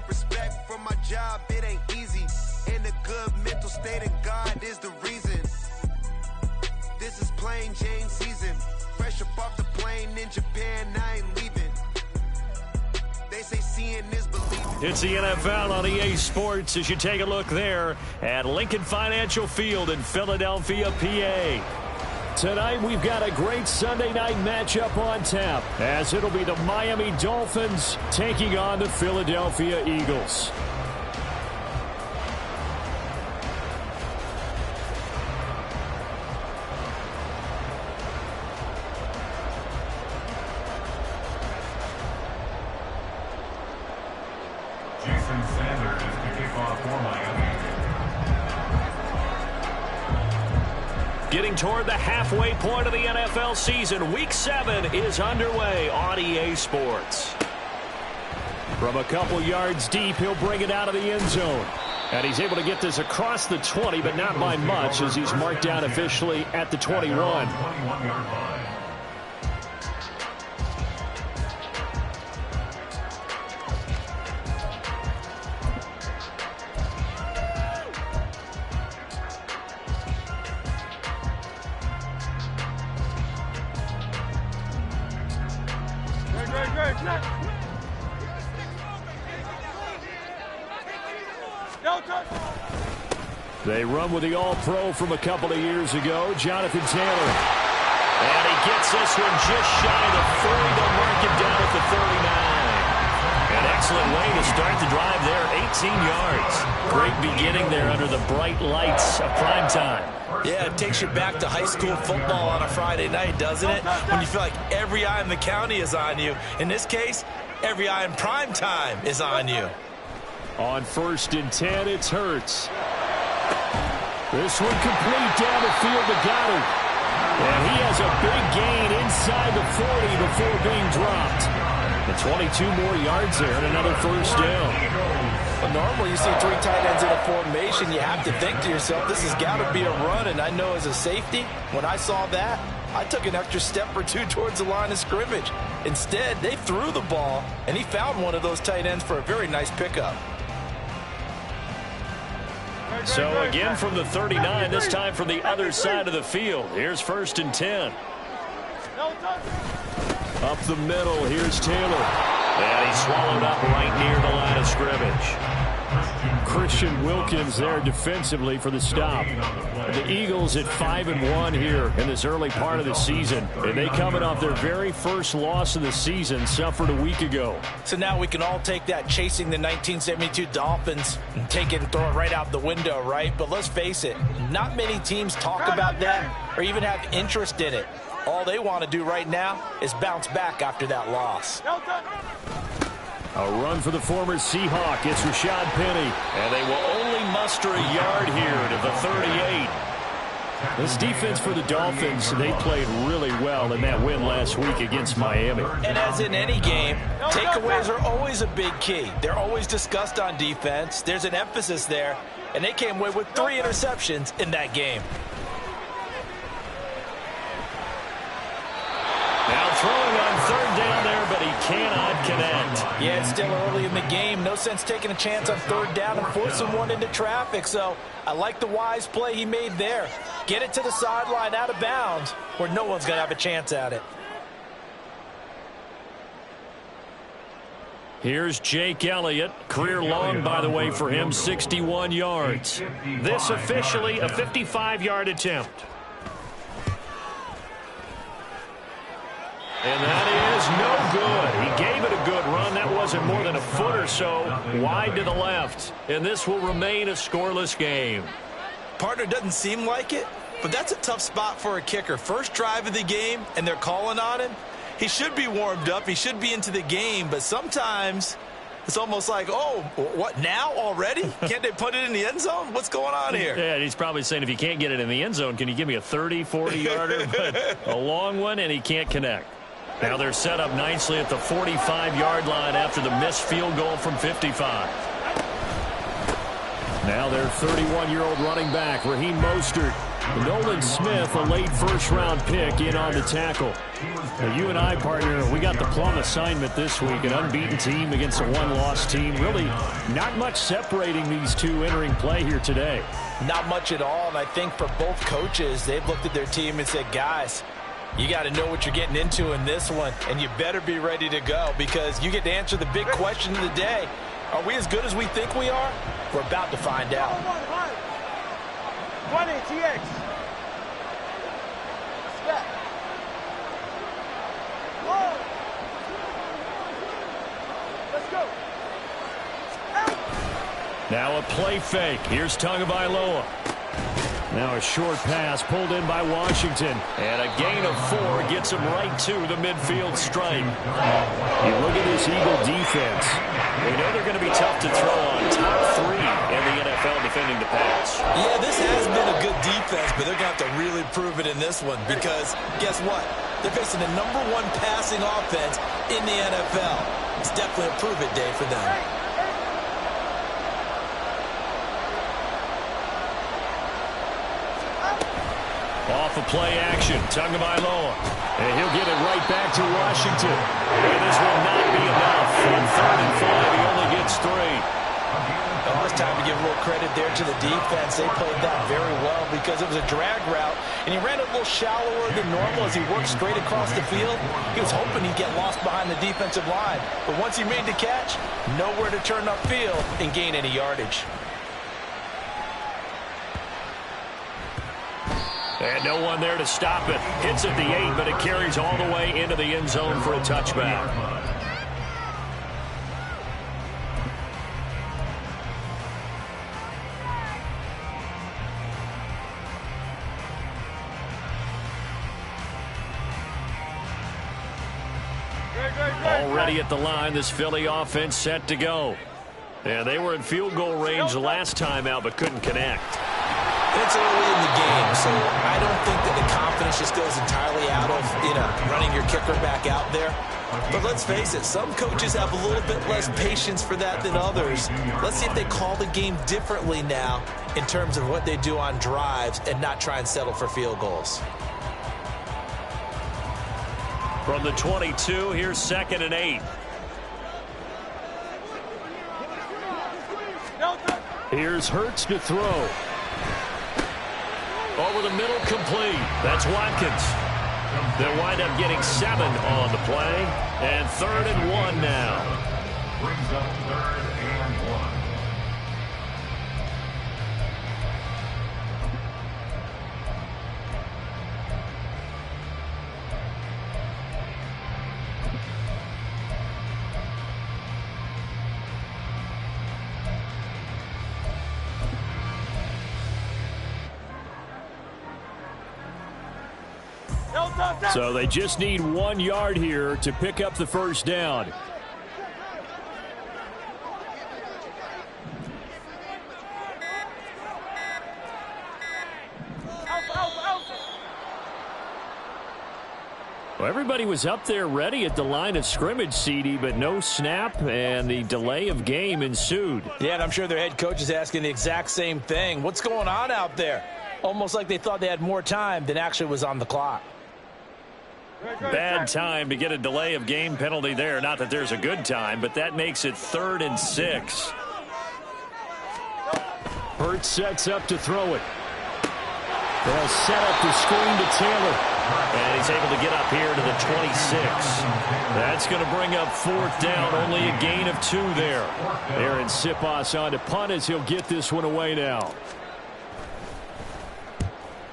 Respect for my job, it ain't easy. In a good mental state, and God is the reason. This is plain Jane season. Fresh up off the plane in Japan, I ain't leaving. They say seeing is believing. It's the NFL on EA Sports as you take a look there at Lincoln Financial Field in Philadelphia, PA. Tonight we've got a great Sunday night matchup on tap as it'll be the Miami Dolphins taking on the Philadelphia Eagles. Getting toward the halfway point of the NFL season, Week 7 is underway on EA Sports. From a couple yards deep, he'll bring it out of the end zone. And he's able to get this across the 20, but not by much as he's marked down officially at the 21. They run with the All-Pro from a couple of years ago, Jonathan Taylor. And he gets this one just shy of the 40. They'll mark it down at the 39. An excellent way to start the drive there, 18 yards. Great beginning there under the bright lights of prime time. Yeah, it takes you back to high school football on a Friday night, doesn't it? When you feel like every eye in the county is on you. In this case, every eye in prime time is on you. On 1st and 10, it's Hurts. This one complete down the field to Goddard. And he has a big gain inside the 40 before being dropped. The 22 more yards there and another first down. Well, normally you see 3 tight ends in a formation. You have to think to yourself, this has got to be a run. And I know as a safety, when I saw that, I took an extra step or two towards the line of scrimmage. Instead, they threw the ball, and he found one of those tight ends for a very nice pickup. So again from the 39, this time from the other side of the field. Here's 1st and 10. Up the middle, here's Taylor. And he's swallowed up right near the line of scrimmage. Christian Wilkins there defensively for the stop. The Eagles at 5-1 here in this early part of the season. And they coming off their very first loss of the season, suffered a week ago. So now we can all take that chasing the 1972 Dolphins and take it and throw it right out the window, right? But let's face it, not many teams talk about that or even have interest in it. All they want to do right now is bounce back after that loss. A run for the former Seahawk. It's Rashad Penny. And they will only muster a yard here to the 38. This defense for the Dolphins, they played really well in that win last week against Miami. And as in any game, takeaways are always a big key. They're always discussed on defense. There's an emphasis there. And they came away with 3 interceptions in that game. Now throwing on 3rd down there, but he cannot connect. Yeah, it's still early in the game. No sense taking a chance on 3rd down and forcing one into traffic. So I like the wise play he made there. Get it to the sideline out of bounds where no one's going to have a chance at it. Here's Jake Elliott. Career long, by the way, for him, 61 yards. This officially a 55-yard attempt. And that is no good. He gave it a good run. That wasn't more than a foot or so wide to the left. And this will remain a scoreless game. Partner, doesn't seem like it, but that's a tough spot for a kicker. First drive of the game, and they're calling on him. He should be warmed up. He should be into the game, but sometimes it's almost like, oh, what, now already? Can't they put it in the end zone? What's going on here? Yeah, he's probably saying if you can't get it in the end zone, can you give me a 30, 40-yarder? But a long one, and he can't connect. Now they're set up nicely at the 45-yard line after the missed field goal from 55. Now their 31-year-old running back, Raheem Mostert. Nolan Smith, a late first-round pick, in on the tackle. Now, you and I, partner, we got the plum assignment this week. An unbeaten team against a one-loss team. Really not much separating these two entering play here today. Not much at all, and I think for both coaches, they've looked at their team and said, guys, you got to know what you're getting into in this one, and you better be ready to go because you get to answer the big question of the day. Are we as good as we think we are? We're about to find out. 1 TX. Step. Whoa. Let's go. Now a play fake. Here's Tagovailoa. Now a short pass pulled in by Washington. And a gain of 4 gets him right to the midfield stripe. You look at this Eagle defense. We know they're going to be tough to throw on. Top 3 in the NFL defending the pass. Yeah, this has been a good defense, but they're going to have to really prove it in this one because guess what? They're facing the #1 passing offense in the NFL. It's definitely a prove-it day for them. Off of play action, Tagovailoa. And he'll get it right back to Washington. And this will not be enough. On 3rd and 5, he only gets 3. Oh, it's time to give a little credit there to the defense. They played that very well because it was a drag route, and he ran a little shallower than normal as he worked straight across the field. He was hoping he'd get lost behind the defensive line. But once he made the catch, nowhere to turn upfield and gain any yardage. And no one there to stop it. Hits at the 8, but it carries all the way into the end zone for a touchback. Already at the line, this Philly offense set to go. And they were in field goal range last time out, but couldn't connect. It's early in the game, so I don't think that the confidence just goes entirely out of, running your kicker back out there. But let's face it, some coaches have a little bit less patience for that than others. Let's see if they call the game differently now in terms of what they do on drives and not try and settle for field goals. From the 22, here's 2nd and 8. Here's Hurts to throw. Over the middle, complete. That's Watkins. They'll wind up getting 7 on the play. And 3rd and 1 now. Brings up 3rd and 1. So they just need 1 yard here to pick up the first down. Well, everybody was up there ready at the line of scrimmage, CD, but no snap, and the delay of game ensued. Yeah, and I'm sure their head coach is asking the exact same thing. What's going on out there? Almost like they thought they had more time than actually was on the clock. Bad time to get a delay of game penalty there. Not that there's a good time, but that makes it 3rd and 6. Hurts sets up to throw it. They'll set up the screen to Taylor. And he's able to get up here to the 26. That's going to bring up 4th down. Only a gain of 2 there. Aaron Siposs on to punt as he'll get this one away now.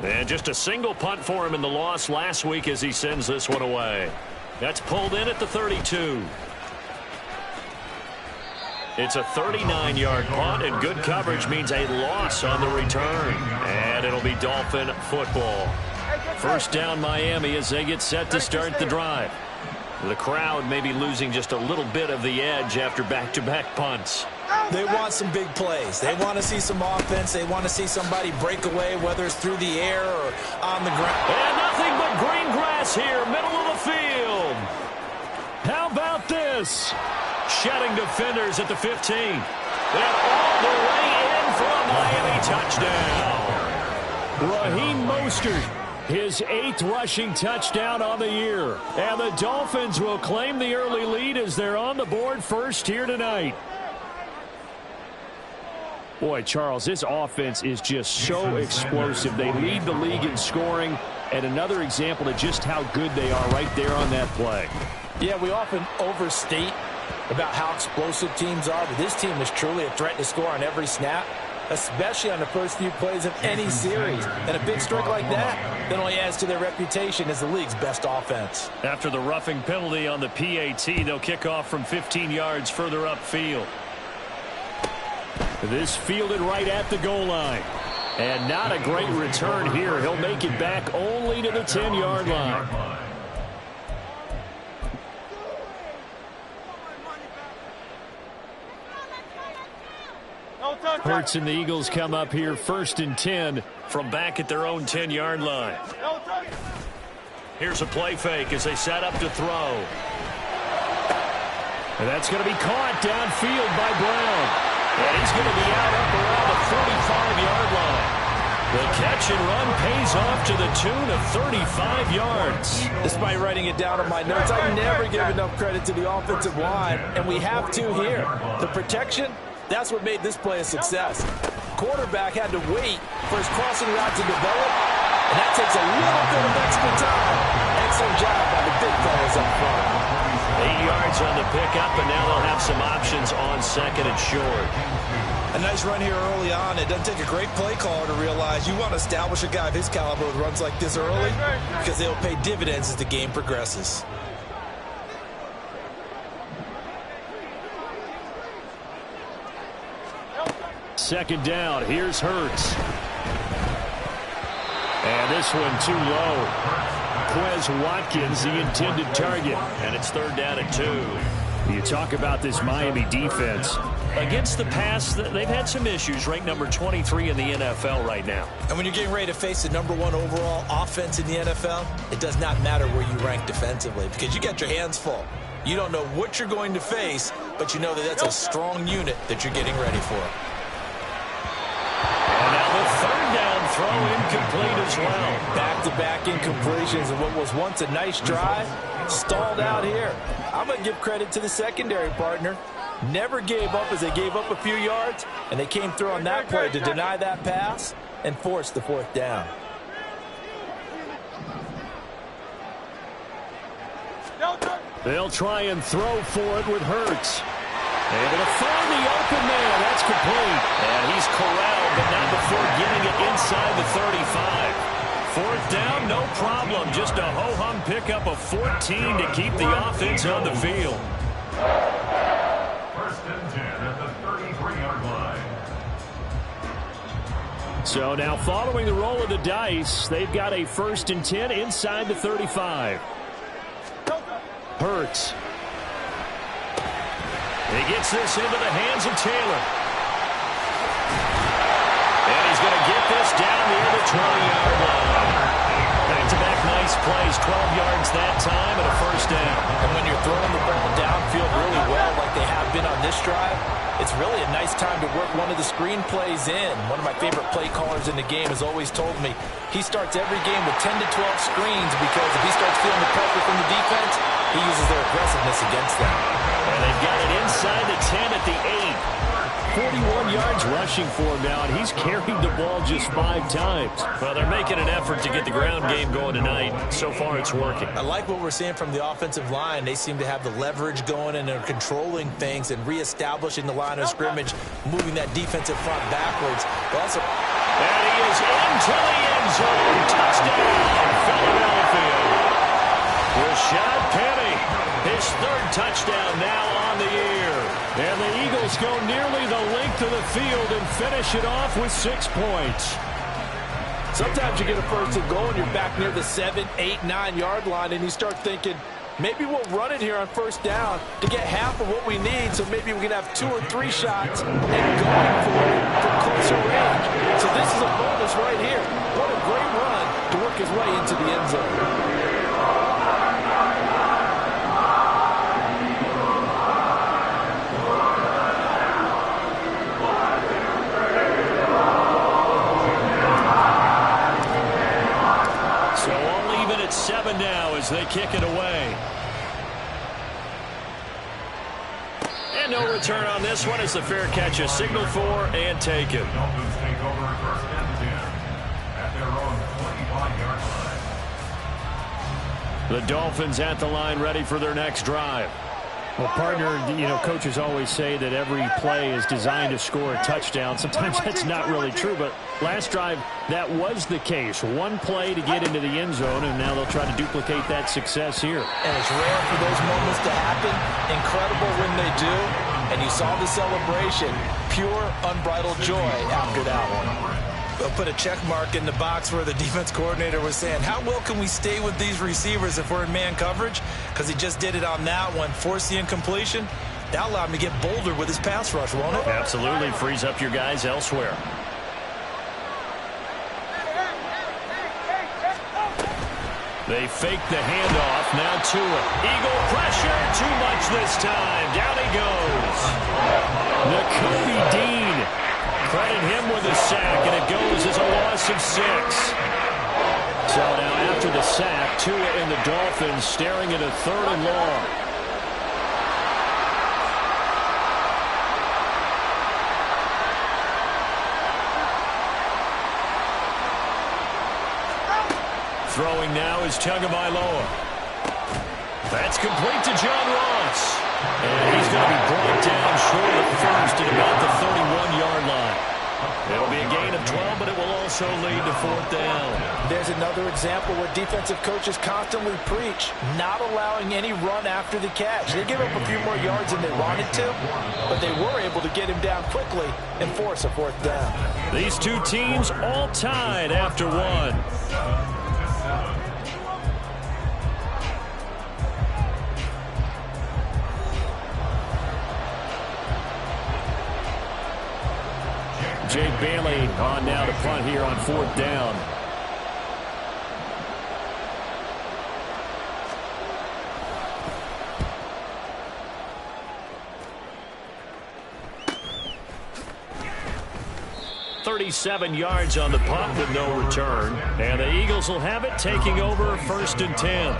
And just a single punt for him in the loss last week as he sends this one away. That's pulled in at the 32. It's a 39-yard punt, and good coverage means a loss on the return. And it'll be Dolphin football. First down Miami as they get set to start the drive. The crowd may be losing just a little bit of the edge after back-to-back punts. They want some big plays. They want to see some offense. They want to see somebody break away, whether it's through the air or on the ground. And nothing but green grass here, middle of the field. How about this? Shedding defenders at the 15. And all the way in for a Miami touchdown. Raheem Mostert, his 8th rushing touchdown on the year. And the Dolphins will claim the early lead as they're on the board first here tonight. Boy, Charles, this offense is just so explosive. They lead the league in scoring, and another example of just how good they are right there on that play. Yeah, we often overstate about how explosive teams are, but this team is truly a threat to score on every snap, especially on the first few plays of any series. And a big strike like that only adds to their reputation as the league's best offense. After the roughing penalty on the PAT, they'll kick off from 15 yards further upfield. This fielded right at the goal line. And not a great return here. He'll make it back only to the 10-yard line. Hurts and the Eagles come up here 1st and 10 from back at their own 10-yard line. Here's a play fake as they set up to throw. And that's going to be caught downfield by Brown. And he's going to be out up around the 45-yard line. The catch and run pays off to the tune of 35 yards. Despite writing it down on my notes, I never give enough credit to the offensive line, and we have to here. The protection, that's what made this play a success. Quarterback had to wait for his crossing route to develop, and that takes a little bit of extra time. Excellent job by the big fellas up front. 8 yards on the pickup, and now they'll have some options on 2nd and short. A nice run here early on. It doesn't take a great play caller to realize you want to establish a guy of his caliber with runs like this early because they'll pay dividends as the game progresses. Second down, here's Hurts. And this one too low. Quez Watkins, the intended target. And it's 3rd down and 2. You talk about this Miami defense. Against the pass, they've had some issues. Ranked number 23 in the NFL right now. And when you're getting ready to face the number 1 overall offense in the NFL, it does not matter where you rank defensively because you got your hands full. You don't know what you're going to face, but you know that that's a strong unit that you're getting ready for. And now the 3rd down throw incomplete as well. Back-to-back incompletions of what was once a nice drive, stalled out here. I'm going to give credit to the secondary partner. Never gave up as they gave up a few yards, and they came through on that play to deny that pass and force the 4th down. They'll try and throw for it with Hurts. Able to find the open man. That's complete. And he's corralled, but not before getting it inside the 35. 4th down, no problem. Just a ho-hum pickup of 14 to keep the offense on the field. 1st and 10 at the 33-yard line. So now following the roll of the dice, they've got a 1st and 10 inside the 35. Hurts. He gets this into the hands of Taylor. And he's going to get this down near the 20-yard line. Back-to-back nice plays, 12 yards that time and a 1st down. And when you're throwing the ball downfield really well like they have been on this drive, it's really a nice time to work one of the screen plays in. One of my favorite play callers in the game has always told me he starts every game with 10 to 12 screens because if he starts feeling the pressure from the defense, he uses their aggressiveness against them. And they've got it inside the 10 at the 8. 41 yards rushing for him now, and he's carried the ball just 5 times. Well, they're making an effort to get the ground game going tonight. So far, it's working. I like what we're seeing from the offensive line. They seem to have the leverage going, and they're controlling things and reestablishing the line of scrimmage, moving that defensive front backwards. And he is into the end zone. Touchdown, Philadelphia. Rashad Penny, his 3rd touchdown now on the year. And the Eagles go nearly the length of the field and finish it off with 6 points. Sometimes you get a 1st and goal and you're back near the 7, 8, 9-yard line, and you start thinking, maybe we'll run it here on 1st down to get half of what we need, so maybe we can have 2 or 3 shots and going for it from closer range. So this is a bonus right here. What a great run to work his way into the end zone. kick it away. And no return on this one as the fair catch is signaled for and taken. Dolphins take over first and 10 at their own 25-yard line. The Dolphins at the line ready for their next drive. Well, partner, coaches always say that every play is designed to score a touchdown. Sometimes that's not really true, but last drive, that was the case. One play to get into the end zone, and now they'll try to duplicate that success here. And it's rare for those moments to happen. Incredible when they do. And you saw the celebration. Pure, unbridled joy after that one. They'll put a check mark in the box where the defense coordinator was saying, how well can we stay with these receivers if we're in man coverage? Because he just did it on that one, forced the incompletion. That allowed him to get bolder with his pass rush, won't it? Absolutely. Frees up your guys elsewhere. They fake the handoff. Now Tua. Eagle pressure. Too much this time. Down he goes. Nakobe Dean. Credit him with a sack, and it goes as a loss of 6. So now after the sack, Tua and the Dolphins staring at a 3rd and long. Throwing now is Tagovailoa. That's complete to John Ross. And he's going to be brought down short of the first at about the 31-yard line. It'll be a gain of 12, but it will also lead to 4th down. There's another example where defensive coaches constantly preach, not allowing any run after the catch. They give up a few more yards than they wanted to, but they were able to get him down quickly and force a 4th down. These two teams all tied after one. Jay Bailey on now to punt here on 4th down. .37 yards on the punt with no return. And the Eagles will have it, taking over 1st and 10.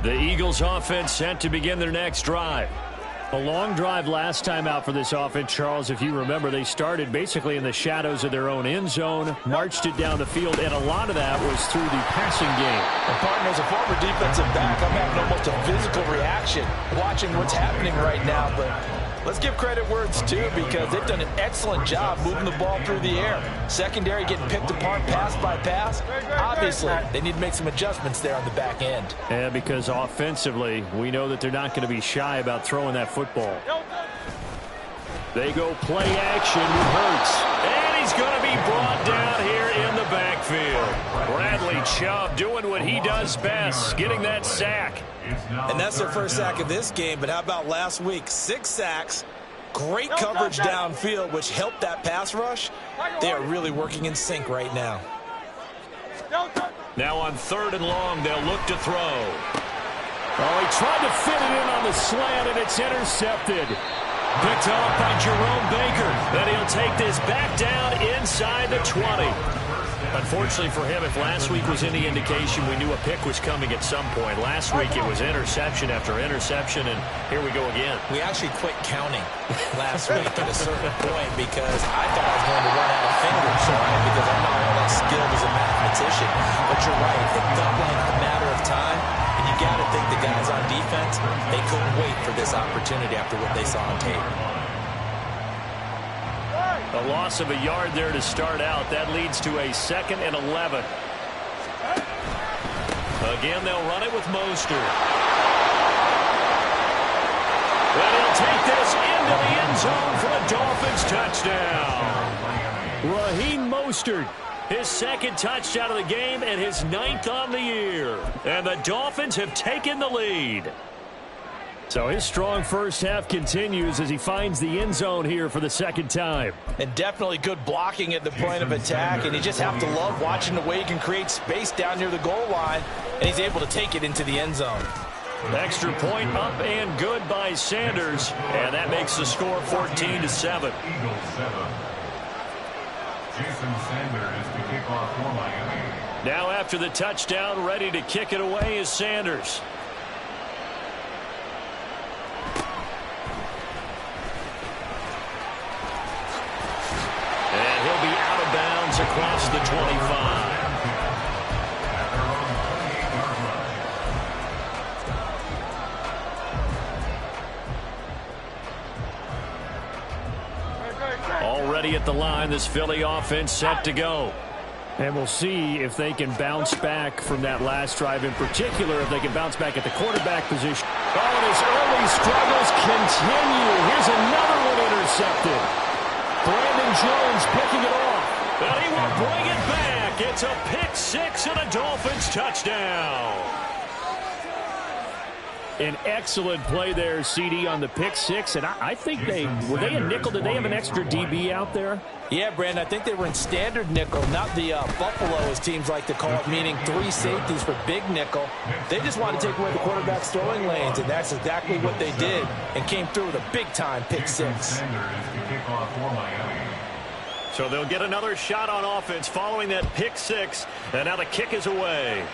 The Eagles offense set to begin their next drive. A long drive last time out for this offense, Charles. If you remember, they started basically in the shadows of their own end zone, marched it down the field, and a lot of that was through the passing game. And partner, as a former defensive back, I'm having almost a physical reaction watching what's happening right now. But let's give credit where it's due, because they've done an excellent job moving the ball through the air. Secondary getting picked apart pass by pass. Obviously, they need to make some adjustments there on the back end. Yeah, because offensively, we know that they're not going to be shy about throwing that football. They go play action with Hurts. And he's going to be brought down here in the backfield. Bradley Chubb doing what he does best, getting that sack. And that's their first sack of this game, but how about last week? 6 sacks, great coverage downfield, which helped that pass rush. They are really working in sync right now. Now on 3rd and long, they'll look to throw. Oh, he tried to fit it in on the slant, and it's intercepted. Picked off by Jerome Baker. Then he'll take this back down inside the 20. Unfortunately for him, if last week was any indication, we knew a pick was coming at some point. Last week it was interception after interception, and here we go again. We actually quit counting last week at a certain point because I thought I was going to run out of fingers, right? Because I'm not all that skilled as a mathematician. But you're right, it felt like a matter of time, and you got to think the guys on defense, they couldn't wait for this opportunity after what they saw on tape. A loss of a yard there to start out. That leads to a 2nd and 11. Again, they'll run it with Mostert. And he'll take this into the end zone for a Dolphins touchdown. Raheem Mostert, his 2nd touchdown of the game and his 9th on the year. And the Dolphins have taken the lead. So his strong first half continues as he finds the end zone here for the 2nd time. And definitely good blocking at the point of attack, and you just have to love watching the way he can create space down near the goal line, and he's able to take it into the end zone. Extra point up and good by Sanders, and that makes the score 14-7. Eagles 7. Jason Sanders to kick off for Miami. Now after the touchdown, ready to kick it away is Sanders. And he'll be out of bounds across the 25. Already at the line, this Philly offense set to go. And we'll see if they can bounce back from that last drive, in particular, if they can bounce back at the quarterback position. Oh, and his early struggles continue. Here's another one intercepted. Brandon Jones picking it off. And he will bring it back. It's a pick six and a Dolphins touchdown. An excellent play there, CD, on the pick six. And I think were they in nickel? Did they have an extra DB out there? Yeah, Brandon, I think they were in standard nickel, not the Buffalo, as teams like to call it, meaning 3 safeties for big nickel. They just wanted to take away the quarterback's throwing lanes, and that's exactly what they did, and came through with a big-time pick six. So they'll get another shot on offense following that pick six, and now the kick is away.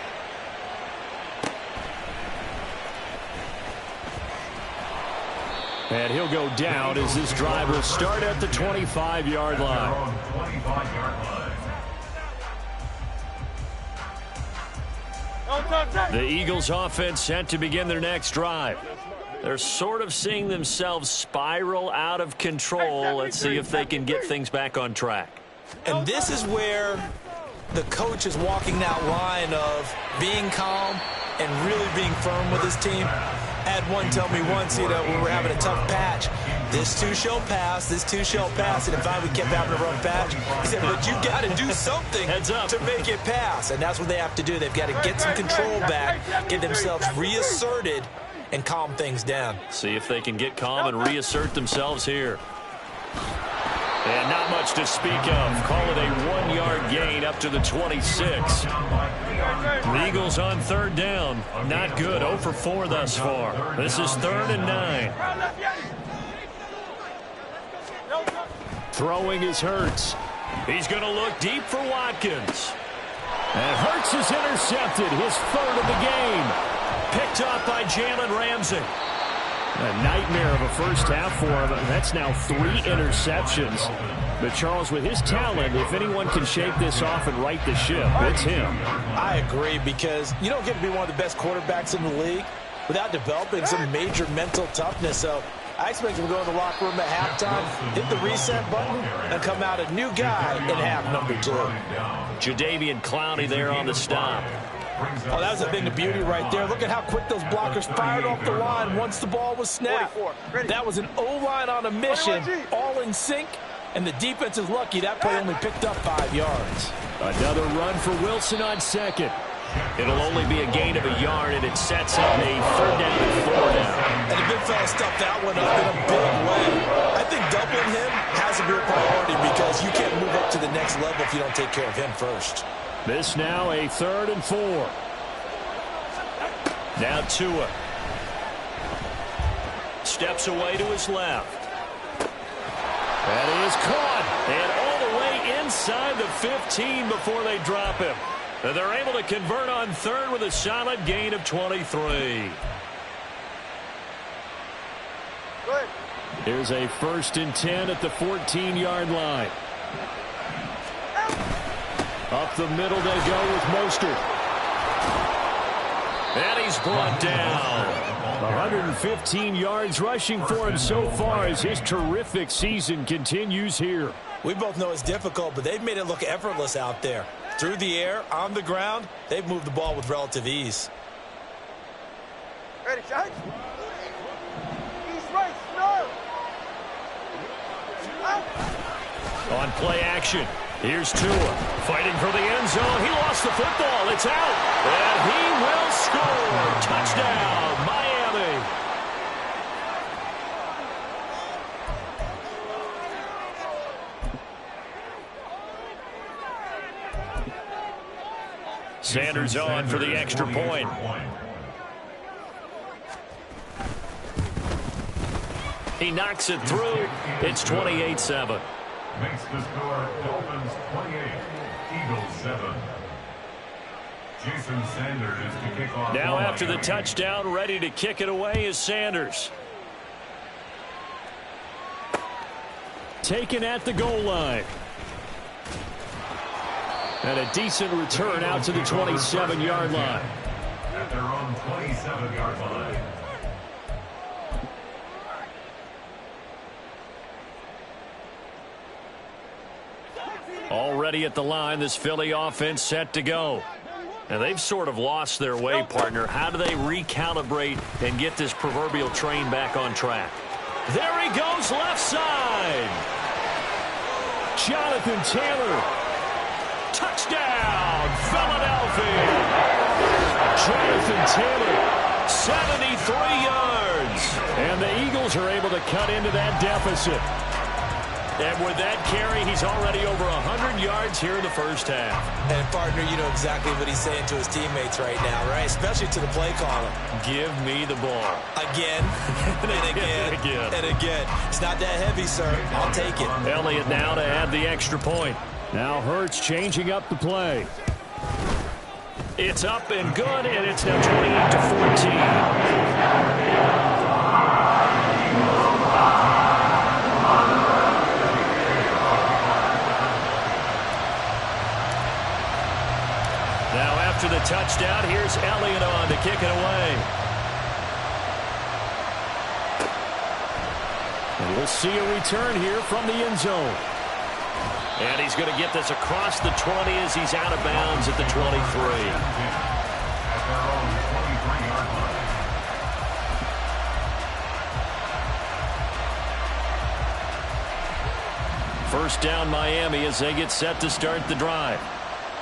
And he'll go down as this drive will start at the 25-yard line. The Eagles offense set to begin their next drive. They're sort of seeing themselves spiral out of control. Let's see if they can get things back on track. And this is where the coach is walking that line of being calm and really being firm with his team. I had one tell me once, when we were having a tough patch, this too shall pass, this too shall pass. And if we kept having a rough patch, he said, but you got to do something to make it pass. And that's what they have to do. They've got to get some control back, get themselves reasserted, and calm things down. See if they can get calm and reassert themselves here. And not much to speak of. Call it a 1-yard gain up to the 26. The Eagles on third down. Not good. 0 for 4 thus far. This is 3rd and 9. Throwing is Hurts. He's going to look deep for Watkins. And Hurts is intercepted. His 3rd of the game. Picked off by Jalen Ramsey. A nightmare of a first half for him. That's now 3 interceptions. But Charles, with his talent, if anyone can shake this off and right the ship, it's him. I agree, because you don't get to be one of the best quarterbacks in the league without developing some major mental toughness. So I expect him to go in the locker room at halftime, hit the reset button, and come out a new guy in half number 2. Jadeveon Clowney there on the stop. Oh, that was a thing of beauty right there. Look at how quick those blockers fired off the line once the ball was snapped. That was an O-line on a mission, all in sync, and the defense is lucky that play only picked up 5 yards. Another run for Wilson on second. It'll only be a gain of a yard, and it sets up a 3rd down and 4 now. And the big fella stuffed that one up in a big way. I think doubling him has to be a priority, because you can't move up to the next level if you don't take care of him first. This now a 3rd and 4. Now Tua. Steps away to his left. And he is caught. And all the way inside the 15 before they drop him. And they're able to convert on 3rd with a solid gain of 23. Good. Here's a 1st and 10 at the 14-yard line. Up the middle they go with Mostert. And he's brought down. 115 yards rushing for him so far as his terrific season continues here. We both know it's difficult, but they've made it look effortless out there. Through the air, on the ground, they've moved the ball with relative ease. Ready, shot. East right, snarl. On play action, here's Tua. Fighting for the end zone. He lost the football. It's out. And he will score. Touchdown, Miami. Sanders on for the extra point. He knocks it through. It's 28-7. Makes the score Dolphins 28, Eagles 7. Jason Sanders is to kick off. Now after the touchdown, ready to kick it away is Sanders. Taken at the goal line. And a decent return out to the 27-yard line. At their own 27-yard line. Already at the line, this Philly offense set to go. And they've sort of lost their way, partner. How do they recalibrate and get this proverbial train back on track? There he goes, left side. Jonathan Taylor. Touchdown, Philadelphia. Jonathan Taylor, 73 yards. And the Eagles are able to cut into that deficit. And with that carry, he's already over 100 yards here in the first half. And, partner, you know exactly what he's saying to his teammates right now, right? Especially to the play caller. Give me the ball. Again, and again, and again. It's not that heavy, sir. I'll take it. Elliott now to add the extra point. Now Hurts changing up the play. It's up and good, and it's now 28-14. After the touchdown, here's Elliott on to kick it away. And we'll see a return here from the end zone. And he's going to get this across the 20 as he's out of bounds at the 23. At their own 23-yard line. First down Miami as they get set to start the drive.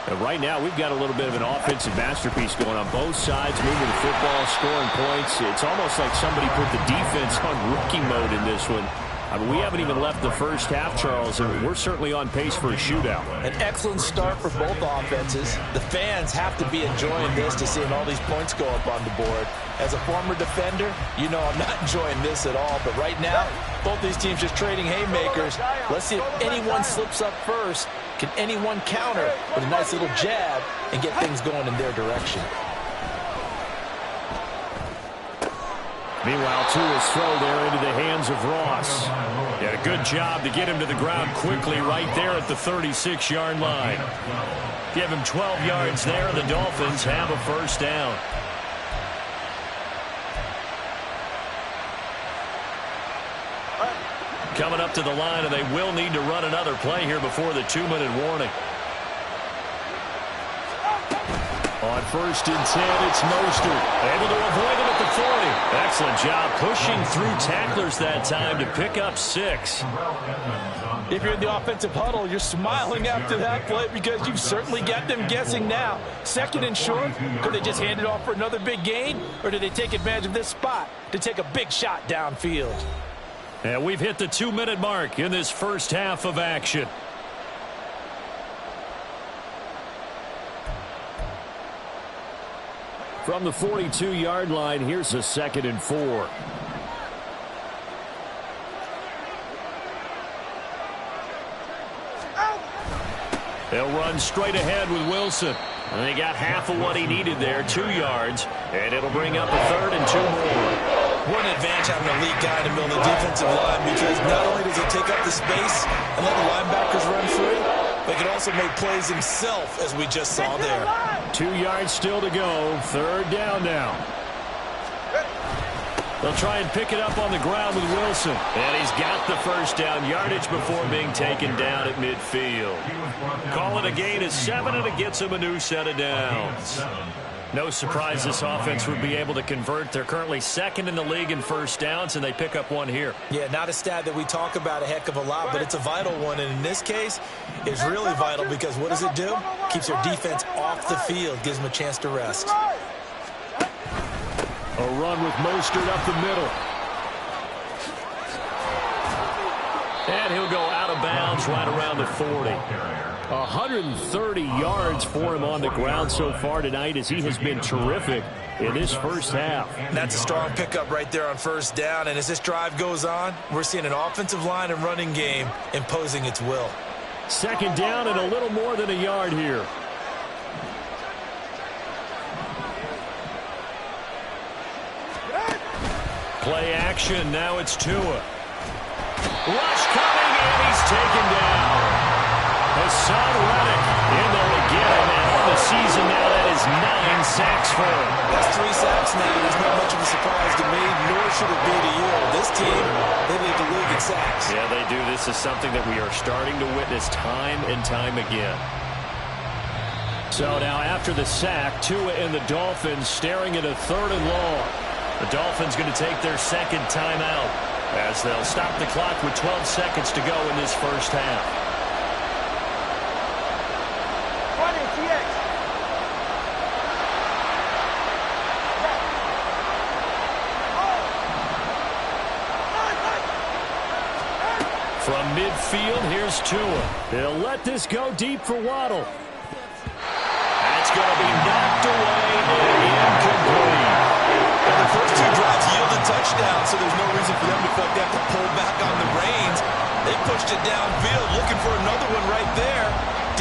And right now, we've got a little bit of an offensive masterpiece going on both sides, moving the football, scoring points. It's almost like somebody put the defense on rookie mode in this one. I mean, we haven't even left the first half, Charles, and we're certainly on pace for a shootout. An excellent start for both offenses. The fans have to be enjoying this to seeing all these points go up on the board. As a former defender, you know I'm not enjoying this at all. But right now, both these teams just trading haymakers. Let's see if anyone slips up first. Can anyone counter with a nice little jab and get things going in their direction? Meanwhile, Tua's throw there into the hands of Ross. Yeah, a good job to get him to the ground quickly right there at the 36-yard line. Give him 12 yards there, and the Dolphins have a first down. Coming up to the line, and they will need to run another play here before the 2-minute warning. On first and 10, it's Mostert. Able to avoid him at the 40. Excellent job pushing through tacklers that time to pick up 6. If you're in the offensive huddle, you're smiling after that play because you've certainly got them guessing now. Second and short, could they just hand it off for another big gain? Or do they take advantage of this spot to take a big shot downfield? And we've hit the 2-minute mark in this first half of action. From the 42-yard line, here's a 2nd and 4. They'll run straight ahead with Wilson. And they got half of what he needed there, 2 yards. And it'll bring up a 3rd and 2 more. What an advantage having a lead guy in the middle of the defensive line, because not only does he take up the space and let the linebackers run free, but he can also make plays himself, as we just saw there. 2 yards still to go. 3rd down now. They'll try and pick it up on the ground with Wilson. And he's got the first down yardage before being taken down at midfield. Call it a gain of 7, and it gets him a new set of downs. No surprise this offense would be able to convert. They're currently 2nd in the league in first downs, and they pick up 1 here. Yeah, not a stat that we talk about a heck of a lot, but it's a vital one. And in this case, it's really vital because what does it do? Keeps their defense off the field, gives them a chance to rest. A run with Mostert up the middle. And he'll go out of bounds gains right around the 40. 130 yards for him on the ground so far tonight as he has been terrific in this first half. That's a strong pickup right there on first down. And as this drive goes on, we're seeing an offensive line and running game imposing its will. Second down and a little more than a yard here. Play action. Now it's Tua. Rush coming, and he's taken down. Hassan Reddick in there again, and on the season now, that is 9 sacks for him. That's 3 sacks now. That's not much of a surprise to me, nor should it be to you. This team, they lead the league in sacks. Yeah, they do. This is something that we are starting to witness time and time again. So now after the sack, Tua and the Dolphins staring at a 3rd and long. The Dolphins going to take their second timeout as they'll stop the clock with 12 seconds to go in this first half. From midfield, here's Tua. He'll let this go deep for Waddle. That's going to be knocked away and incomplete. And the first 2 drives yielded touchdowns, so there's no reason for them to feel like they have to pull back on the reins. They pushed it downfield, looking for another one right there.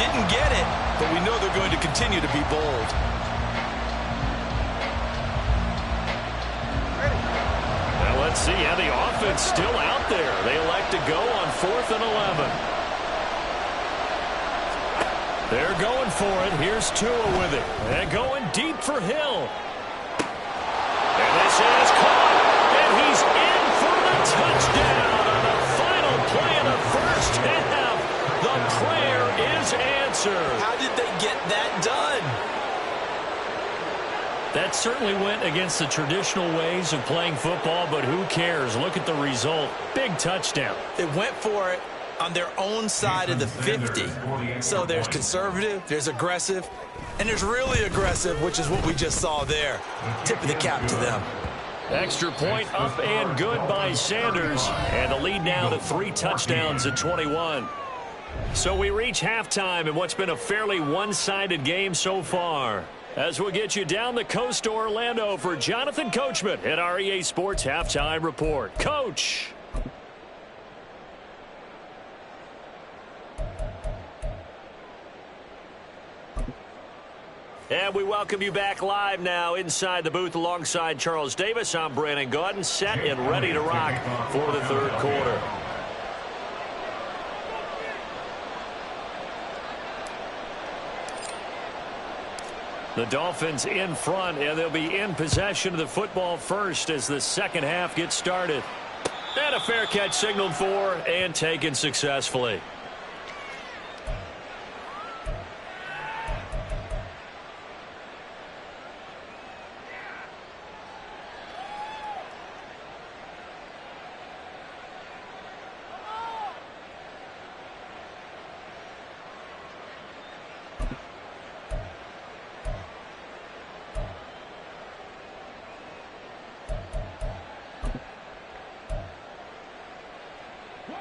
Didn't get it, but we know they're going to continue to be bold. Now let's see how the offense still out there. They elect to go on 4th and 11. They're going for it. Here's Tua with it. And going deep for Hill. And this is caught. And he's in for the touchdown on the final play of the first half. The prayer is answered. How did they get that done? That certainly went against the traditional ways of playing football, but who cares? Look at the result. Big touchdown. They went for it on their own side of the 50. So there's conservative, there's aggressive, and there's really aggressive, which is what we just saw there. Tip of the cap to them. Extra point up and good by Sanders. And the lead now to 3 touchdowns at 21. So we reach halftime in what's been a fairly one-sided game so far. As we'll get you down the coast to Orlando for Jonathan Coachman at our EA Sports Halftime Report. Coach! And we welcome you back live now inside the booth alongside Charles Davis. I'm Brandon Gaudin, set and ready to rock for the 3rd quarter. The Dolphins in front, and they'll be in possession of the football first as the second half gets started. And a fair catch signaled for and taken successfully.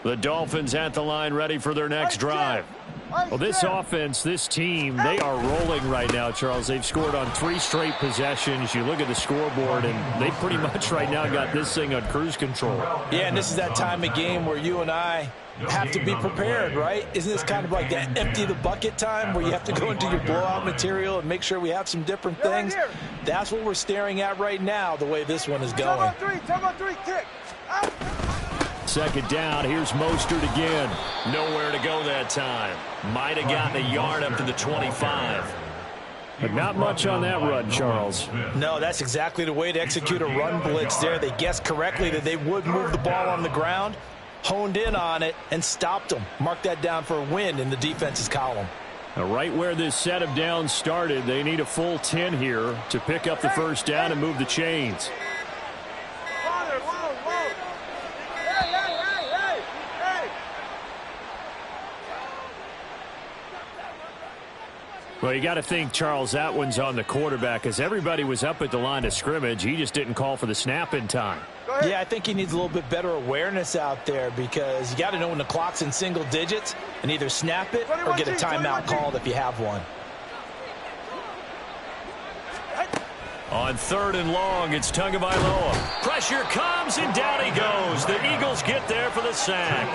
The Dolphins at the line ready for their next drive. Well, this offense, this team, they are rolling right now, Charles. They've scored on 3 straight possessions. You look at the scoreboard, and they pretty much right now got this thing on cruise control. Yeah, and this is that time of game where you and I have to be prepared, right? Isn't this kind of like that empty the bucket time where you have to go into your blowout material and make sure we have some different things? That's what we're staring at right now, the way this one is going. Time on 3, kick. Second down, here's Mostert again. Nowhere to go that time. Might have gotten a yard up to the 25. But not much on that run, Charles. No, that's exactly the way to execute a run blitz there. They guessed correctly that they would move the ball on the ground, honed in on it, and stopped them. Mark that down for a win in the defense's column. Now, right where this set of downs started, they need a full 10 here to pick up the first down and move the chains. Well, you got to think, Charles, that one's on the quarterback because everybody was up at the line of scrimmage. He just didn't call for the snap in time. Yeah, I think he needs a little bit better awareness out there because you got to know when the clock's in single digits and either snap it or get a timeout called if you have one. On 3rd and long, it's Tagovailoa. Pressure comes, and down he goes. The Eagles get there for the sack.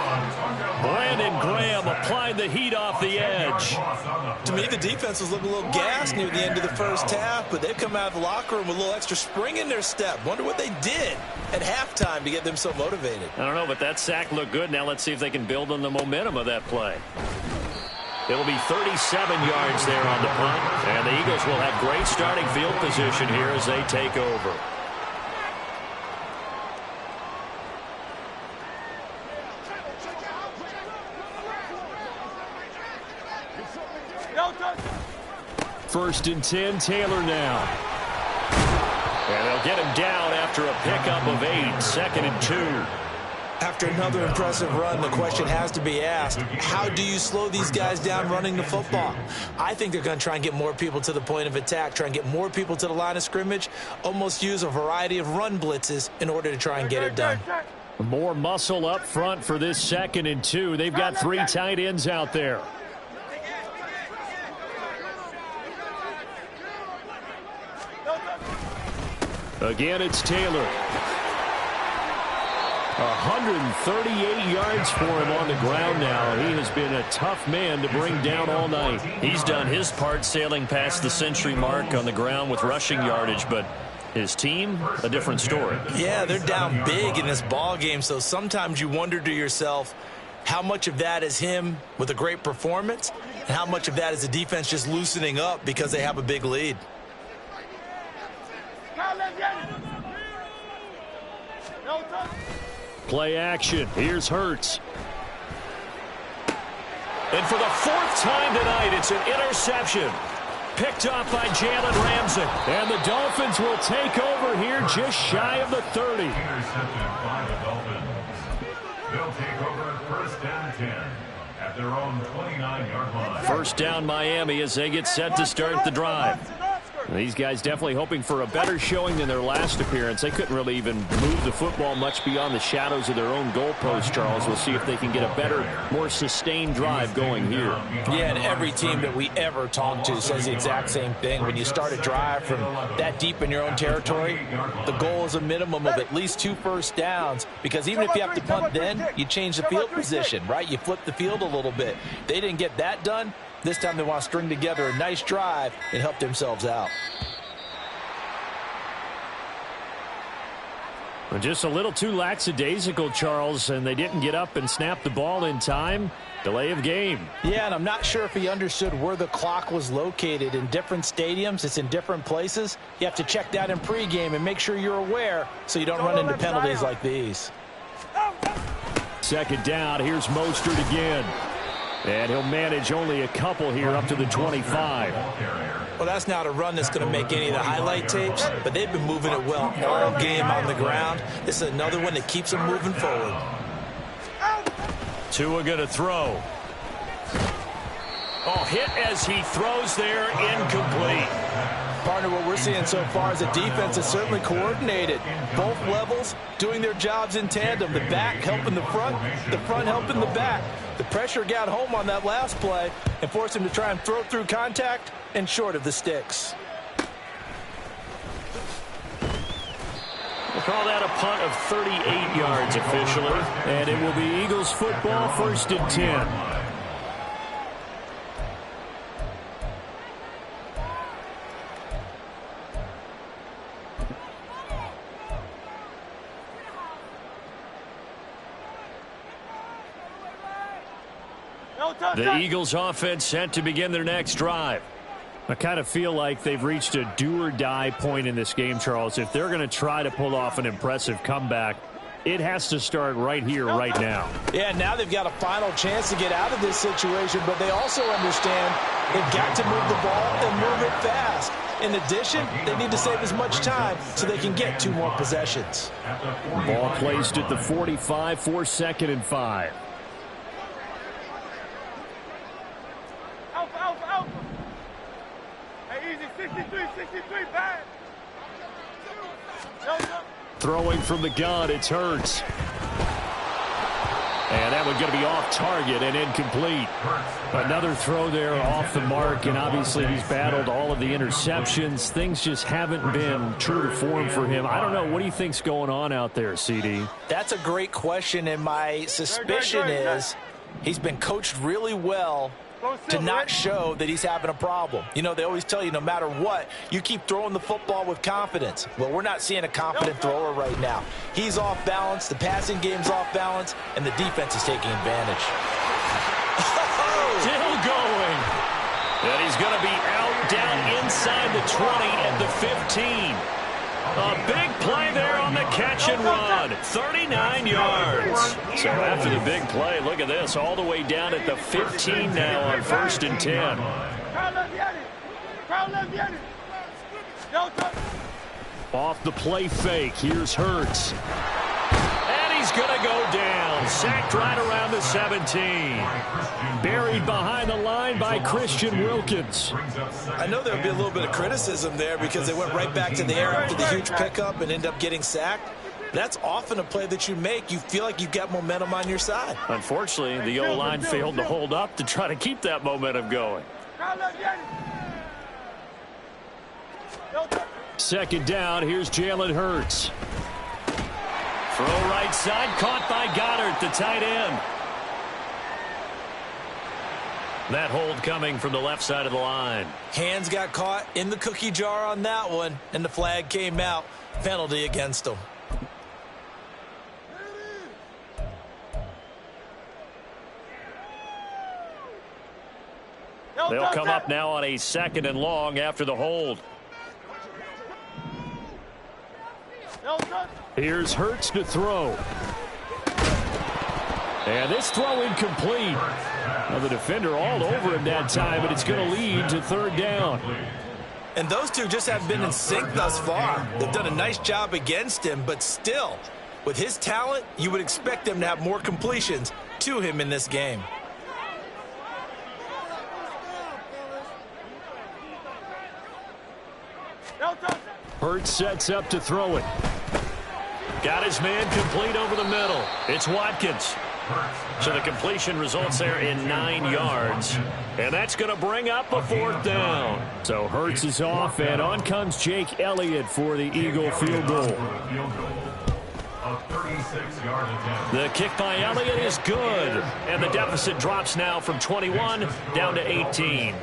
Brandon Graham applied the heat off the edge. To me, the defense was looking a little gassed near the end of the first half, but they've come out of the locker room with a little extra spring in their step. Wonder what they did at halftime to get them so motivated. I don't know, but that sack looked good. Now let's see if they can build on the momentum of that play. It'll be 37 yards there on the punt, and the Eagles will have great starting field position here as they take over. First and 10, Taylor now. And they'll get him down after a pickup of 8, 2nd and 2. After another impressive run, the question has to be asked, how do you slow these guys down running the football? I think they're going to try and get more people to the point of attack, try and get more people to the line of scrimmage, almost use a variety of run blitzes in order to try and get it done. More muscle up front for this 2nd and 2. They've got 3 tight ends out there. Again, it's Taylor. 138 yards for him on the ground now. He has been a tough man to bring down all night. He's done his part sailing past the century mark on the ground with rushing yardage, but his team, a different story. Yeah, they're down big in this ball game, so sometimes you wonder to yourself how much of that is him with a great performance and how much of that is the defense just loosening up because they have a big lead. Play action. Here's Hurts. And for the 4th time tonight, it's an interception. Picked off by Jalen Ramsey. And the Dolphins will take over here just shy of the 30. Intercepted by the Dolphins. They'll take over at 1st and 10 at their own 29-yard line. First down Miami as they get set to start the drive. These guys definitely hoping for a better showing than their last appearance. They couldn't really even move the football much beyond the shadows of their own goalpost, Charles. We'll see if they can get a better, more sustained drive going here. Yeah, and every team that we ever talk to says the exact same thing. When you start a drive from that deep in your own territory, the goal is a minimum of at least 2 first downs, because even if you have to punt then, you change the field position, right? You flip the field a little bit. They didn't get that done. This time they want to string together a nice drive and help themselves out. Well, just a little too lackadaisical, Charles, and they didn't get up and snap the ball in time. Delay of game. Yeah, and I'm not sure if he understood where the clock was located. In different stadiums, it's in different places. You have to check that in pregame and make sure you're aware so you don't run into penalties like these. 2nd down. Here's Mostert again. And he'll manage only a couple here up to the 25. Well, that's not a run that's going to make any of the highlight tapes, but they've been moving it well all game on the ground. This is another one that keeps them moving forward. Tua going to throw. Oh, hit as he throws there, incomplete. Partner, what we're seeing so far is the defense is certainly coordinated. Both levels doing their jobs in tandem. The back helping the front helping the back. The pressure got home on that last play and forced him to try and throw through contact and short of the sticks. We'll call that a punt of 38 yards officially. And it will be Eagles football, 1st and 10. The Eagles offense set to begin their next drive. I kind of feel like they've reached a do-or-die point in this game, Charles. If they're going to try to pull off an impressive comeback, it has to start right here, right now. Yeah, now they've got a final chance to get out of this situation, but they also understand they've got to move the ball and move it fast. In addition, they need to save as much time so they can get 2 more possessions. Ball placed at the 45 for 2nd and 5. Throwing from the gun, it's Hurts. And that one's going to be off target and incomplete. Another throw there off the mark, and obviously he's battled all of the interceptions. Things just haven't been true to form for him. I don't know. What do you think's going on out there, CD? That's a great question, and my suspicion is he's been coached really well to not show that he's having a problem. You know, they always tell you no matter what, you keep throwing the football with confidence. Well, we're not seeing a confident thrower right now. He's off balance, the passing game's off balance, and the defense is taking advantage. Still going. And he's going to be out down inside the 20 at the 15. A big play there on the catch and run. 39 yards. So after the big play, look at this. All the way down at the 15 now on 1st and 10. Off the play fake. Here's Hurts. And he's going to go down. Sacked right around the 17. Buried behind the line by Christian Wilkins. I know there'll be a little bit of criticism there because they went right back to the air after the huge pickup and ended up getting sacked. That's often a play that you make. You feel like you've got momentum on your side. Unfortunately, the O-line failed to hold up to try to keep that momentum going. 2nd down. Here's Jalen Hurts. Throw right side, caught by Goddard, the tight end. That hold coming from the left side of the line. Hands got caught in the cookie jar on that one, and the flag came out. Penalty against him. They'll come up now on a 2nd and long after the hold. Here's Hurts to throw. And this throw incomplete. Now the defender all over him that time, but it's going to lead to 3rd down. And those two just haven't been in sync thus far. They've done a nice job against him, but still, with his talent, you would expect them to have more completions to him in this game. Hurts sets up to throw it. Got his man complete over the middle. It's Watkins. So the completion results there in 9 yards. And that's going to bring up a 4th down. So Hurts is off, and on comes Jake Elliott for the Eagle field goal. A 36-yard attempt. The kick by Elliott is good. And the deficit drops now from 21 down to 18.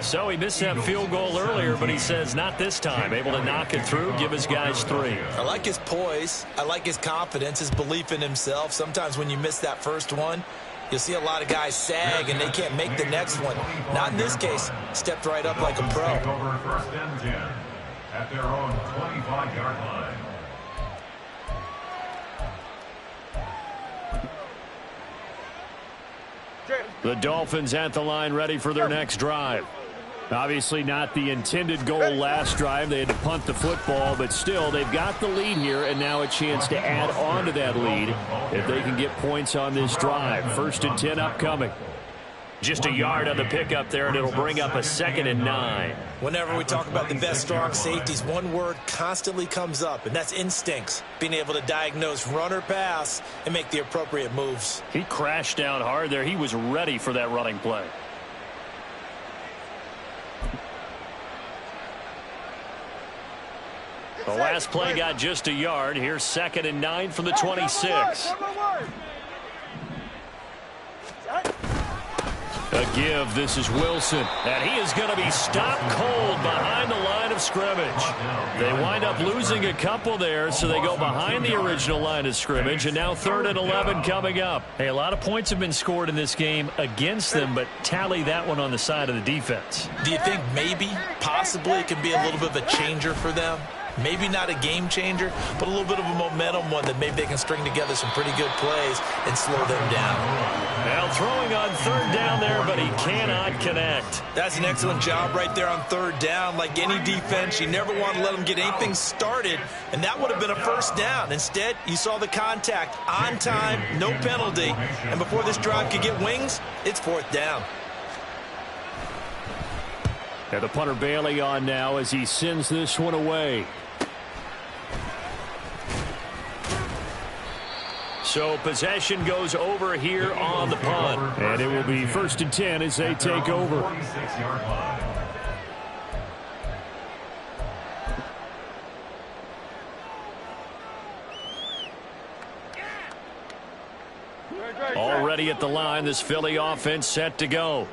So he missed that field goal earlier, but he says not this time. Able to knock it through, give his guys 3. I like his poise. I like his confidence, his belief in himself. Sometimes when you miss that first one, you'll see a lot of guys sag and they can't make the next one. Not in this case. Stepped right up like a pro. Over 1st and 10 at their own 25-yard line. The Dolphins at the line ready for their next drive. Obviously not the intended goal last drive. They had to punt the football, but still they've got the lead here, and now a chance to add on to that lead if they can get points on this drive. 1st and 10 upcoming. Just a yard on the pickup there, and it'll bring up a 2nd and 9. Whenever we talk about the best strong safeties, one word constantly comes up, and that's instincts. Being able to diagnose run or pass and make the appropriate moves. He crashed down hard there. He was ready for that running play. The last play got just a yard. Here's 2nd and 9 from the 26. A give. This is Wilson. And he is going to be stopped cold behind the line of scrimmage. They wind up losing a couple there, so they go behind the original line of scrimmage. And now 3rd and 11 coming up. Hey, a lot of points have been scored in this game against them, but tally that one on the side of the defense. Do you think maybe, possibly, it can be a little bit of a changer for them? Maybe not a game changer, but a little bit of a momentum one that maybe they can string together some pretty good plays and slow them down. Now throwing on 3rd down there, but he cannot connect. That's an excellent job right there on 3rd down. Like any defense, you never want to let them get anything started, and that would have been a 1st down. Instead, you saw the contact on time, no penalty, and before this drive could get wings, it's 4th down. And the punter Bailey on now as he sends this one away. So possession goes over here on the punt. And it will be 1st and 10 as they take over. 46-yard line. Already at the line, this Philly offense set to go.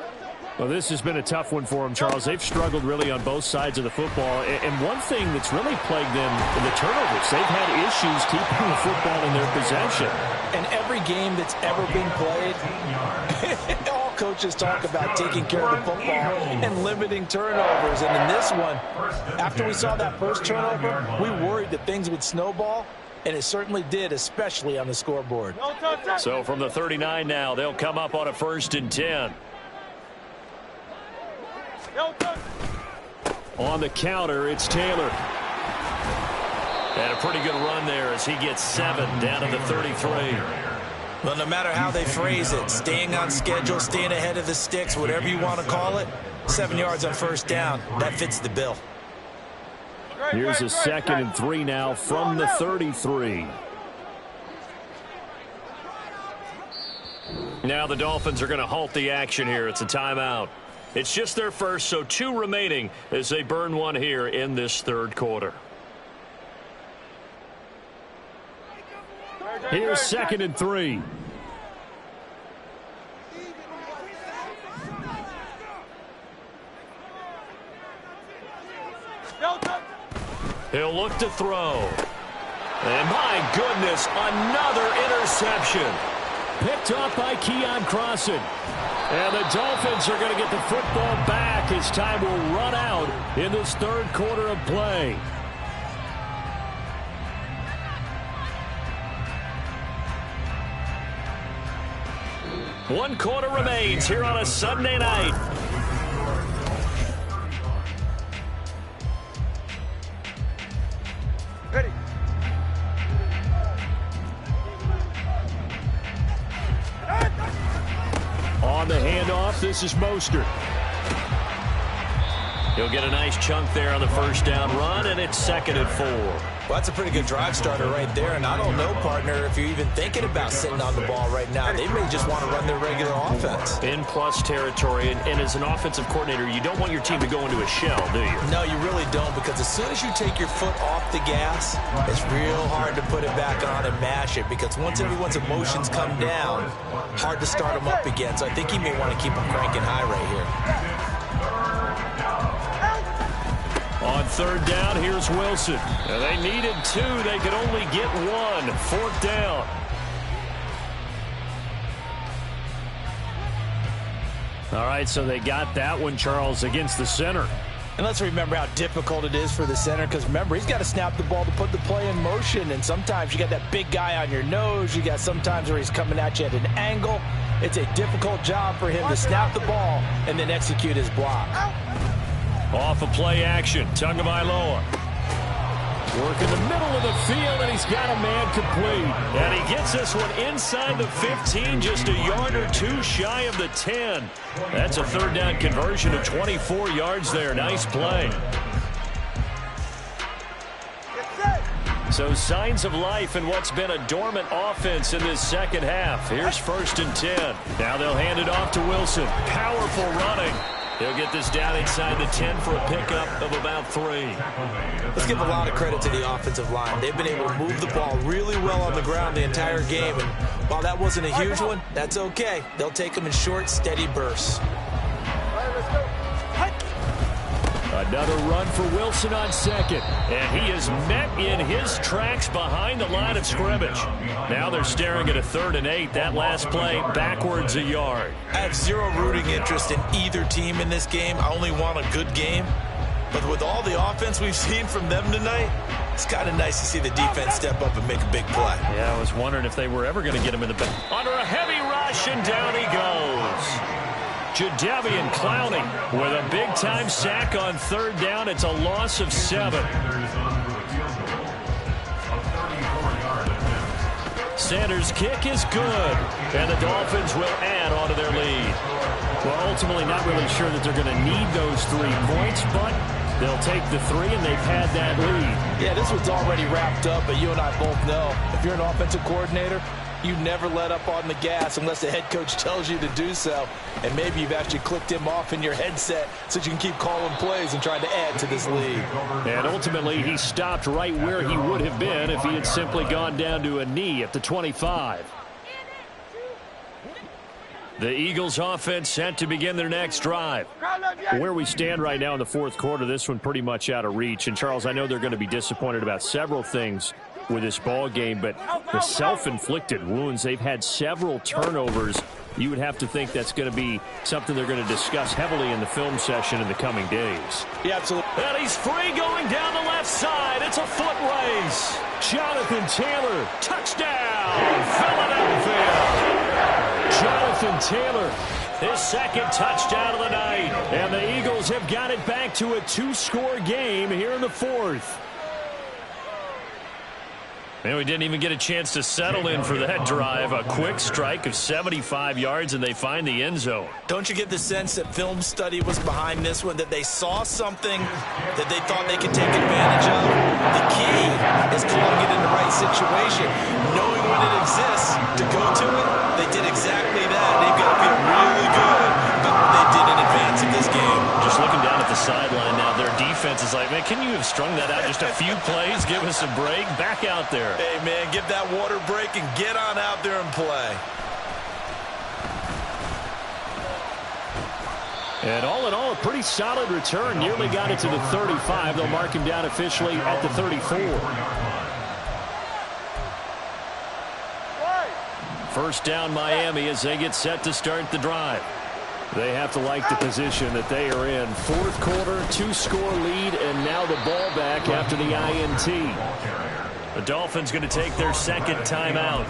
Well, this has been a tough one for them, Charles. They've struggled really on both sides of the football. And one thing that's really plagued them in the turnovers, they've had issues keeping the football in their possession. And every game that's ever been played, all coaches talk about taking care of the football and limiting turnovers. And in this one, after we saw that first turnover, we worried that things would snowball. And it certainly did, especially on the scoreboard. So from the 39 now, they'll come up on a 1st and 10. On the counter, it's Taylor. And a pretty good run there as he gets 7 down to the 33. Well, no matter how they phrase it, staying on schedule, staying ahead of the sticks, whatever you want to call it, 7 yards on 1st down, that fits the bill. Here's a 2nd and 3 now from the 33. Now the Dolphins are going to halt the action here. It's a timeout. It's just their first, so 2 remaining as they burn one here in this 3rd quarter. Here's 2nd and 3. He'll look to throw. And my goodness, another interception. Picked off by Keon Crossan. And the Dolphins are going to get the football back as time will run out in this 3rd quarter of play. One quarter remains here on a Sunday night. Ready. On the handoff, this is Mostert. He'll get a nice chunk there on the 1st down run, and it's 2nd and 4. Well, that's a pretty good drive starter right there, and I don't know, partner, if you're even thinking about sitting on the ball right now. They may just want to run their regular offense. In plus territory, and as an offensive coordinator, you don't want your team to go into a shell, do you? No, you really don't, because as soon as you take your foot off the gas, it's real hard to put it back on and mash it, because once everyone's emotions come down, hard to start them up again. So I think you may want to keep them cranking high right here. On 3rd down, here's Wilson. And they needed 2. They could only get 1. 4th down. All right, so they got that one, Charles, against the center. And let's remember how difficult it is for the center, because remember, he's got to snap the ball to put the play in motion. And sometimes you got that big guy on your nose. You got sometimes where he's coming at you at an angle. It's a difficult job for him to snap the ball and then execute his block. Off of play action, Tagovailoa. Work in the middle of the field, and he's got a man complete. And he gets this one inside the 15, just a yard or 2 shy of the 10. That's a 3rd down conversion of 24 yards there. Nice play. So signs of life in what's been a dormant offense in this 2nd half. Here's 1st and 10. Now they'll hand it off to Wilson. Powerful running. He'll get this down inside the 10 for a pickup of about 3. Let's give a lot of credit to the offensive line. They've been able to move the ball really well on the ground the entire game. And while that wasn't a huge one, that's okay. They'll take them in short, steady bursts. Another run for Wilson on 2nd. And he is met in his tracks behind the line of scrimmage. Now they're staring at a 3rd and 8. That last play backwards a yard. I have zero rooting interest in either team in this game. I only want a good game. But with all the offense we've seen from them tonight, it's kind of nice to see the defense step up and make a big play. Yeah, I was wondering if they were ever going to get him in the back. Under a heavy rush, and down he goes. Jadeveon Clowney with a big-time sack on 3rd down. It's a loss of 7. Sanders' kick is good, and the Dolphins will add on to their lead. Well, ultimately not really sure that they're going to need those 3 points, but they'll take the 3, and they've had that lead. Yeah, this one's already wrapped up, but you and I both know if you're an offensive coordinator, you never let up on the gas unless the head coach tells you to do so. And maybe you've actually clicked him off in your headset so you can keep calling plays and trying to add to this lead. And ultimately, he stopped right where he would have been if he had simply gone down to a knee at the 25. The Eagles offense set to begin their next drive. Where we stand right now in the fourth quarter, this one pretty much out of reach. And, Charles, I know they're going to be disappointed about several things with this ball game, but the self-inflicted wounds, they've had several turnovers. You would have to think that's going to be something they're going to discuss heavily in the film session in the coming days. Yeah, absolutely. And he's free going down the left side. It's a foot race. Jonathan Taylor, touchdown, Philadelphia. Jonathan Taylor, his second touchdown of the night. And the Eagles have got it back to a 2-score game here in the fourth. And we didn't even get a chance to settle in for that drive. A quick strike of 75 yards, and they find the end zone. Don't you get the sense that film study was behind this one, that they saw something that they thought they could take advantage of? The key is calling it in the right situation, knowing when it exists to go to it. They did exactly that. They've got to feel really good about what they did in advance of this game. Just looking down at the sideline now, their defense is like, man, can you have strung that out just a few plays? Give us a break. Back out there. Hey, man, give that water break and get on out there and play. And all in all, a pretty solid return. Nearly got it to the 35. They'll mark him down officially at the 34. First down, Miami, as they get set to start the drive. They have to like the position that they are in. Fourth quarter, 2-score lead, and now the ball back after the INT. The Dolphins going to take their second timeout.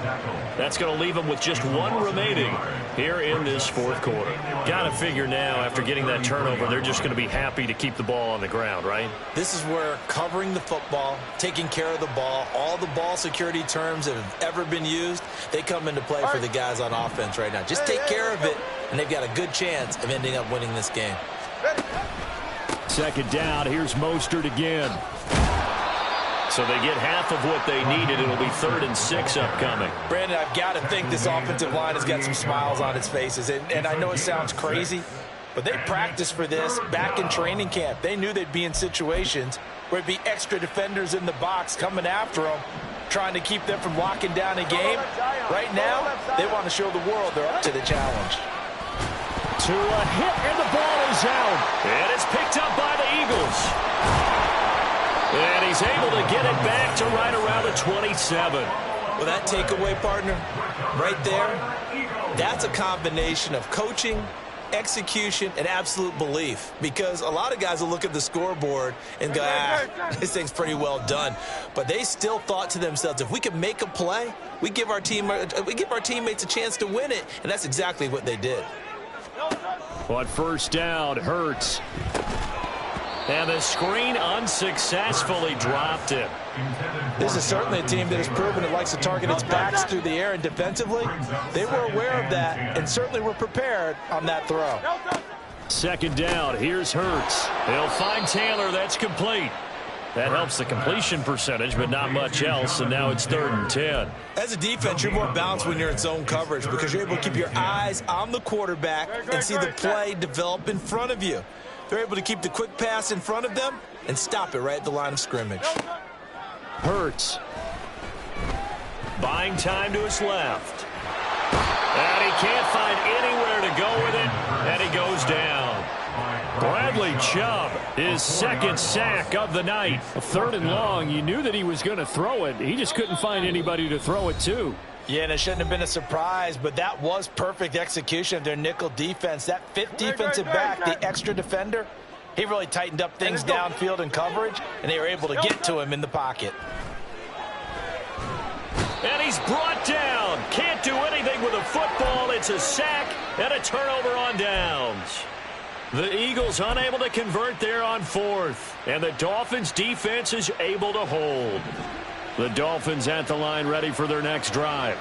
That's going to leave them with just 1 remaining here in this fourth quarter. Got to figure now, after getting that turnover, they're just going to be happy to keep the ball on the ground, right? This is where covering the football, taking care of the ball, all the ball security terms that have ever been used, they come into play for the guys on offense right now. Just take care of it, and they've got a good chance of ending up winning this game. Second down, here's Mostert again. So they get half of what they needed. It'll be 3rd and 6 upcoming. Brandon, I've got to think this offensive line has got some smiles on its faces. And I know it sounds crazy, but they practiced for this back in training camp. They knew they'd be in situations where it'd be extra defenders in the box coming after them, trying to keep them from locking down a game. Right now, they want to show the world they're up to the challenge. To a hit, and the ball is out. And it's picked up by the Eagles. And he's able to get it back to right around the 27. Well, that takeaway, partner, right there, that's a combination of coaching, execution, and absolute belief. Because a lot of guys will look at the scoreboard and go, this thing's pretty well done. But they still thought to themselves, if we can make a play, we give our teammates a chance to win it. And that's exactly what they did. On first down, Hurts. And the screen unsuccessfully dropped it. This is certainly a team that has proven it likes to target its backs through the air, and defensively, they were aware of that and certainly were prepared on that throw. Second down, here's Hurts. They'll find Taylor, that's complete. That helps the completion percentage, but not much else, and now it's 3rd and 10. As a defense, you're more balanced when you're in zone coverage because you're able to keep your eyes on the quarterback and see the play develop in front of you. They're able to keep the quick pass in front of them and stop it right at the line of scrimmage. Hurts. Buying time to his left. And he can't find anywhere to go with it, and he goes down. Bradley Chubb, his second sack of the night. 3rd and long, you knew that he was going to throw it. He just couldn't find anybody to throw it to. Yeah, and it shouldn't have been a surprise, but that was perfect execution of their nickel defense. That 5th defensive back, the extra defender, he really tightened up things downfield in coverage, and they were able to get to him in the pocket. And he's brought down. Can't do anything with a football. It's a sack and a turnover on downs. The Eagles unable to convert there on 4th, and the Dolphins defense is able to hold. The Dolphins at the line ready for their next drive.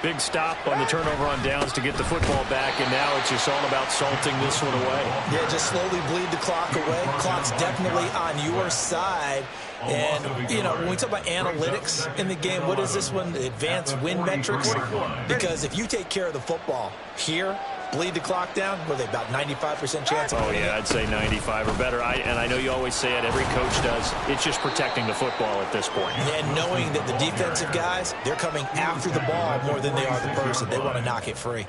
Big stop on the turnover on downs to get the football back, and now it's just all about salting this one away. Yeah, just slowly bleed the clock away. Clock's definitely on your side. And, you know, when we talk about analytics in the game, what is this one? Advanced win metrics? Because if you take care of the football here, bleed the clock down, what are they, about 95% chance of winning? Oh, yeah, I'd say 95 or better. And I know you always say it, every coach does. It's just protecting the football at this point. And knowing that the defensive guys, they're coming after the ball more than they are the person. They want to knock it free.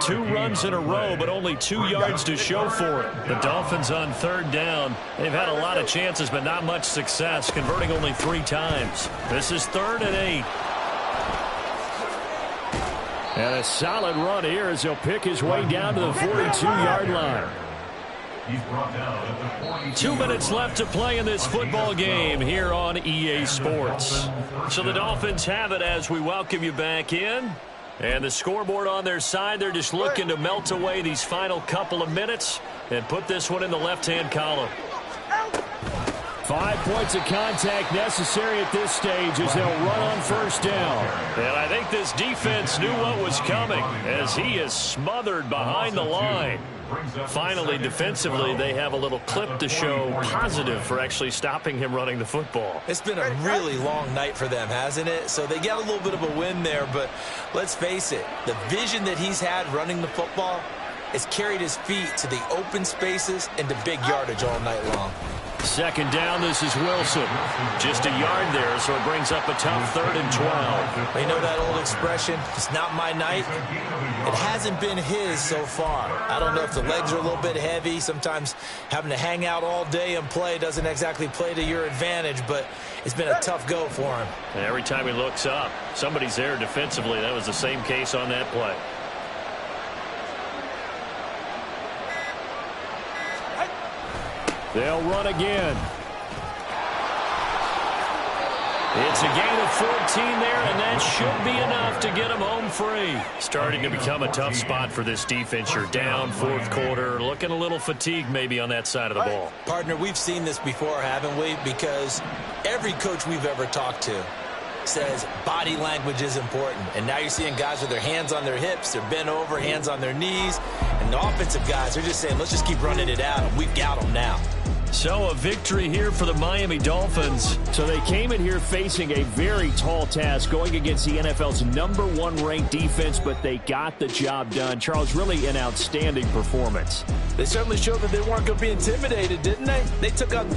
2 runs in a row, but only 2 yards to show for it. The Dolphins on 3rd down. They've had a lot of chances, but not much success, converting only 3 times. This is 3rd and 8. And a solid run here as he'll pick his way down to the 42-yard line. He's brought down at the 42. 2 minutes left to play in this football game here on EA Sports. So the Dolphins have it as we welcome you back in. And the scoreboard on their side, they're just looking to melt away these final couple of minutes and put this one in the left-hand column. 5 points of contact necessary at this stage as they'll run on 1st down. And I think this defense knew what was coming as he is smothered behind the line. Finally, defensively, they have a little clip to show positive for actually stopping him running the football. It's been a really long night for them, hasn't it? So they got a little bit of a win there, but let's face it, the vision that he's had running the football has carried his feet to the open spaces and to big yardage all night long. 2nd down, this is Wilson. Just a yard there, so it brings up a tough 3rd and 12. You know that old expression, it's not my night? It hasn't been his so far. I don't know if the legs are a little bit heavy. Sometimes having to hang out all day and play doesn't exactly play to your advantage, but it's been a tough go for him. And every time he looks up, somebody's there defensively. That was the same case on that play. They'll run again. It's a gain of 14 there, and that should be enough to get them home free. Starting to become a tough spot for this defense. You're down 4th quarter, looking a little fatigued maybe on that side of the ball. Partner, we've seen this before, haven't we? Because every coach we've ever talked to says body language is important. And now you're seeing guys with their hands on their hips, they're bent over, hands on their knees. And the offensive guys are just saying, let's just keep running it out, and we've got them now. So a victory here for the Miami Dolphins. So they came in here facing a very tall task going against the NFL's #1 ranked defense, but they got the job done. Charles, really an outstanding performance. They certainly showed that they weren't going to be intimidated, didn't they? They took on